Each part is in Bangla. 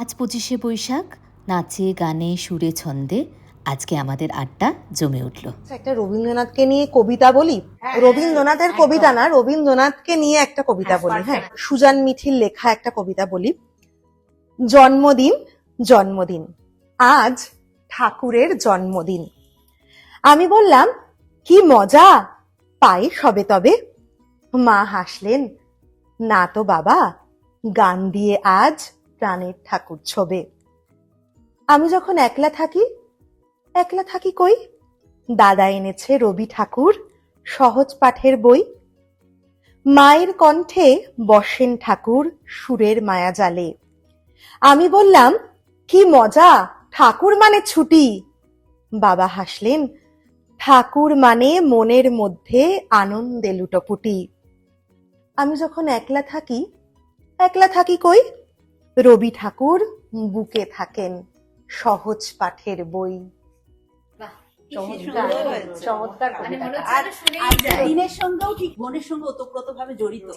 আজ 25শে বৈশাখ, নাচে গানে সুরে ছন্দে আজকে আমাদের আড্ডা জমে উঠল। একটা রবীন্দ্রনাথকে নিয়ে কবিতা বলি। রবীন্দ্রনাথের কবিতা না, রবীন্দ্রনাথকে নিয়ে একটা কবিতা বলি। হ্যাঁ, সুজান মিঠির লেখা একটা কবিতা বলি। জন্মদিন জন্মদিন, আজ ঠাকুরের জন্মদিন। আমি বললাম কি মজা পাই সবে তবে। মা হাসলেন, না তো বাবা, গান দিয়ে আজ প্রাণের ঠাকুর ছবে। আমি যখন একলা থাকি কই, দাদা এনেছে রবি ঠাকুর সহজ পাঠের বই। মায়ের কণ্ঠে বসেন ঠাকুর সুরের মায়া জালে। আমি বললাম কি মজা, ঠাকুর মানে ছুটি। বাবা হাসলেন, ঠাকুর মানে মনের মধ্যে আনন্দে লুটোপুটি। আমি যখন একলা থাকি কই, রবি ঠাকুর বুকে থাকেন সহজ পাঠের বই। চমৎকার দিনের সঙ্গেও ঠিক মনের সঙ্গে ওতপ্রোত ভাবে জড়িত।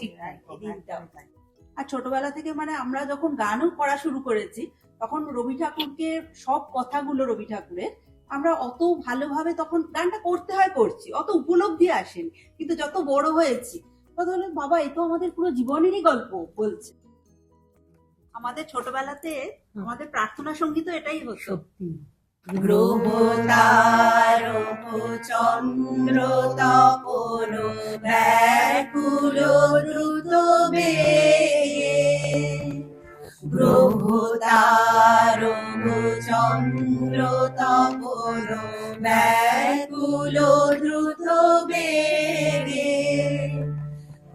আর ছোটবেলা থেকে মানে আমরা যখন গানও পড়া শুরু করেছি তখন রবি ঠাকুরকে সব কথাগুলো রবি ঠাকুরের আমরা অত ভালোভাবে তখন গানটা করছি, অত উপলব্ধি আসেন। কিন্তু যত বড় হয়েছি তত হলো বাবা এ তো আমাদের পুরো জীবনেরই গল্প বলছে। আমাদের ছোটবেলাতে আমাদের প্রার্থনা সঙ্গীত এটাই হতো। গ্রহ তারক চন্দ্র তপন ব্যাকুল দ্রুত বেগে। গ্রহ তারক চন্দ্র তপন ব্যাকুল দ্রুত বেগে।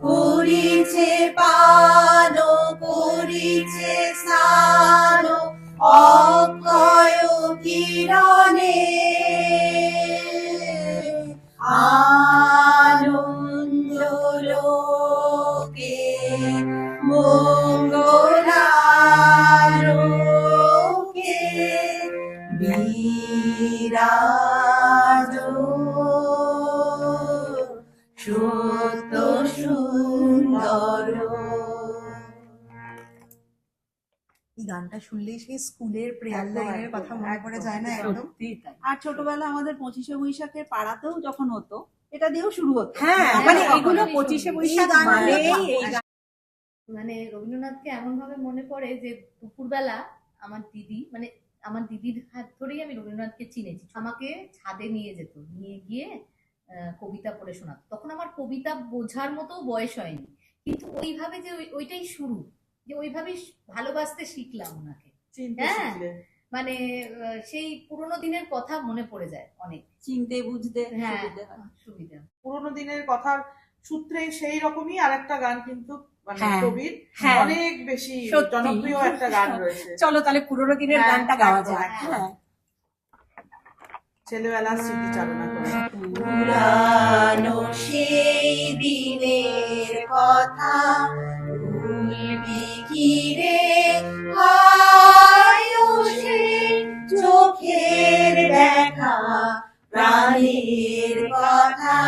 করিছে পান করিছে স্নান অক্ষয় কিরণে। আনন্দ লোকে মঙ্গলালোকে বিরাজ সত্য সুন্দর। এই গানটা শুনলেই সেই স্কুলের প্রেয়ার লাইনের কথা মনে পড়ে যায় না একদম। আর ছোটবেলা আমাদের 25শে বৈশাখের পাড়াতেও যখন হতো এটা দিয়েও শুরু হতো। হ্যাঁ, মানে এগুলো 25শে বৈশাখ মানে রবীন্দ্রনাথকে এমন ভাবে মনে পড়ে যে দুপুরবেলা আমার দিদির হাত ধরেই আমি রবীন্দ্রনাথকে চিনেছি। আমাকে ছাদে নিয়ে যেত, নিয়ে গিয়ে কবিতা পড়ে শোনাতো। তখন আমার কবিতা বোঝার মতো বয়স হয়নি, কিন্তু ওইভাবে যে ওইটাই শুরু, যে ওইভাবেই ভালোবাসতে শিখলাম ওনাকে। হ্যাঁ, মানে সেই পুরোনো দিনের কথা মনে পড়ে যায় অনেক, চিনতে বুঝতে। হ্যাঁ, সুবিধা। পুরোনো দিনের কথার সূত্রে সেই রকমই আরেকটা গান কিন্তু মানে কবির অনেক বেশি জনপ্রিয় একটা গান রয়েছে। চলো তাহলে পুরোনো দিনের গানটা গাওয়া যায়। ছেলেবেলার স্মৃতি চালনা করে। পুরানো সেই দিনের কথা ভুলবি কি রে সে চোখের দেখা প্রাণের কথা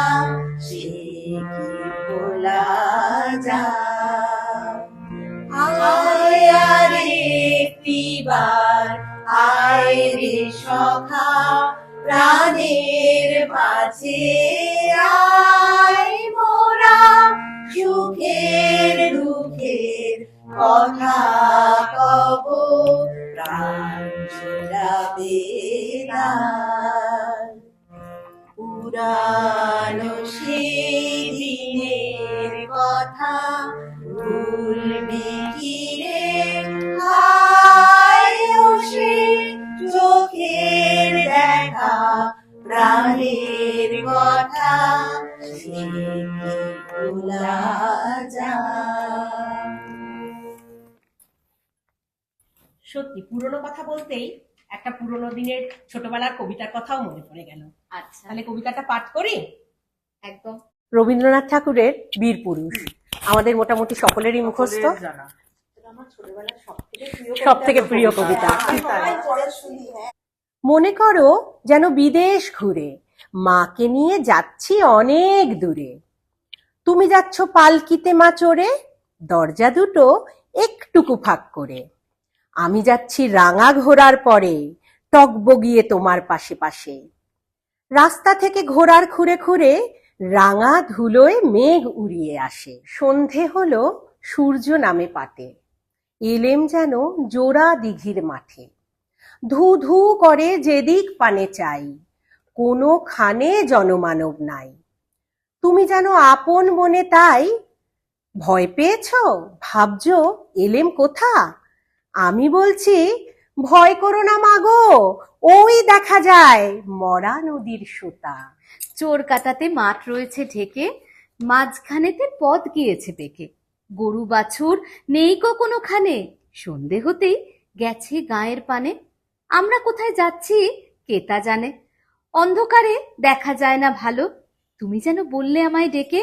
সে কি ভোলা যায়। আয় রে একটিবার আয় রে সখা প্রাণের মাঝে আয় মোরা সুখের দুঃখের কথা কব প্রাণ জুড়াবে না। পুরানো সেই দিনের কথা ভুলবি কি রে সে চোখের দেখা প্রাণের কথা সে কি ভোলা যায়। সত্যি পুরনো কথা বলতেই একটা পুরনো দিনের ছোটবেলার কবিতার কথাও মনে পড়ে গেল। আচ্ছা, তাহলে কবিতাটা পাঠ করি। একদম। রবীন্দ্রনাথ ঠাকুরের বীর পুরুষ আমাদের মোটামুটি সকলেরই মুখস্থ, সব থেকে প্রিয় কবিতা। মনে করো যেন বিদেশ ঘুরে মাকে নিয়ে যাচ্ছি অনেক দূরে। তুমি যাচ্ছ পালকিতে মা চড়ে, দরজা দুটো একটুকু ফাঁক করে। আমি যাচ্ছি রাঙা ঘোড়ার পরে, টগবগিয়ে তোমার পাশে পাশে। রাস্তা থেকে ঘোড়ার খুঁড়ে খুঁড়ে রাঙা ধুলোয় মেঘ উড়িয়ে আসে। সন্ধে হলো, সূর্য নামে পাটে, এলেম যেন জোড়া দিঘির মাঠে। ধু ধু করে যেদিক পানে চাই, কোনো খানে জনমানব নাই। তুমি যেন আপন মনে তাই, ভয় পেয়েছ, ভাবছো এলেম কোথা? আমি বলছি, ভয় করো না মাগো, ওই দেখা যায় মরা নদীর সুতা। চোর কাটাতে মাঠ রয়েছে ঢেকে, মাঝখানেতে পথ গিয়েছে বেঁকে। গরু বাছুর নেই কো কোনোখানে, সন্ধে হতেই গেছে গায়ের পানে। আমরা কোথায় যাচ্ছি কে তা জানে, অন্ধকারে দেখা যায় না ভালো। তুমি যেন বললে আমায় ডেকে,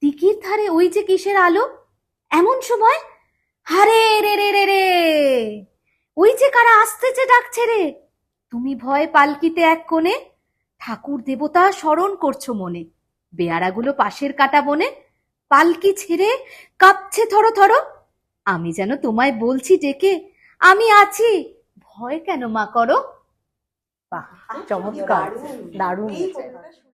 দিঘির ধারে ওই যে কিসের আলো। এমন সময় হারে রে রে রে রে, ওই যে কারা আসতেছে ডাকছে রে। তুমি ভয় পালকিতে এক কোণে, ঠাকুর দেবতা স্মরণ করছো মনে। বেয়ারাগুলো পাশের কাটা বনে, পালকি ছেড়ে কাঁপছে থরো থরো। আমি যেন তোমায় বলছি ডেকে, আমি আছি, ভয় কেন মা করো। বাহ, চমৎকার, দারুণ। এই কবিতাটা